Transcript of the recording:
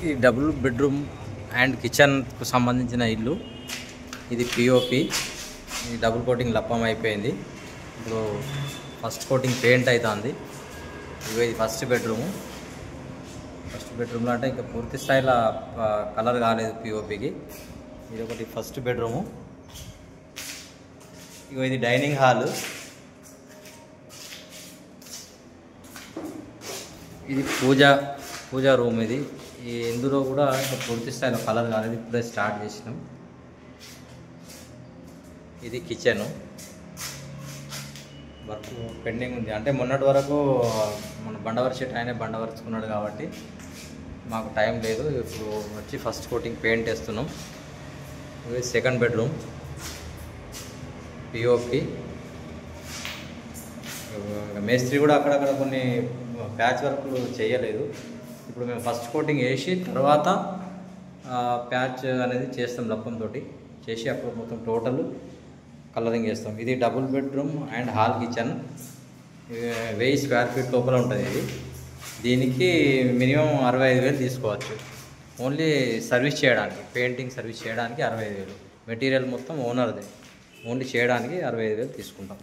ఈ double bedroom and కిచెన్కు సంబంధించిన ఇల్లు. ఇది పిఓపి. ఈ డబుల్ కోటింగ్ లప్పం అయిపోయింది. ఇప్పుడు ఫస్ట్ కోటింగ్ పెయింట్ అవుతుంది. ఇది ఫస్ట్ బెడ్రూము. ఫస్ట్ బెడ్రూమ్లో అంటే ఇంకా పూర్తి స్థాయిలో కలర్ కాలేదు పిఓపికి. ఇది ఒకటి ఫస్ట్ బెడ్రూము. ఇది డైనింగ్ హాలు. ఇది పూజా రూమ్. ఇందులో కూడా ఇంకా పూర్తి స్థాయిలో కలర్ కాలేదు, ఇప్పుడే స్టార్ట్ చేసినాం. ఇది కిచెను. వర్క్ పెండింగ్ ఉంది. అంటే మొన్నటి వరకు మన బండవరిచేట ఆయన బండవరుచుకున్నాడు కాబట్టి మాకు టైం లేదు. ఇప్పుడు వచ్చి ఫస్ట్ కోటింగ్ పెయింట్ వేస్తున్నాం. ఇది సెకండ్ బెడ్రూమ్ పిఓపి. మేస్త్రి కూడా అక్కడక్కడ కొన్ని ప్యాచ్ వర్క్లు చేయలేదు. ఇప్పుడు మేము ఫస్ట్ కోటింగ్ వేసి తర్వాత ప్యాచ్ అనేది చేస్తాం లప్పంతో చేసి అప్పుడు మొత్తం టోటల్ కలరింగ్ చేస్తాం. ఇది double bedroom and hall kitchen. 1000 square feet లోపల ఉంటుంది. దీనికి మినిమం 65,000 తీసుకోవచ్చు. ఓన్లీ సర్వీస్ చేయడానికి, పెయింటింగ్ సర్వీస్ చేయడానికి 65,000. మెటీరియల్ మొత్తం ఓనర్దే. ఓన్లీ చేయడానికి 65,000 తీసుకుంటాం.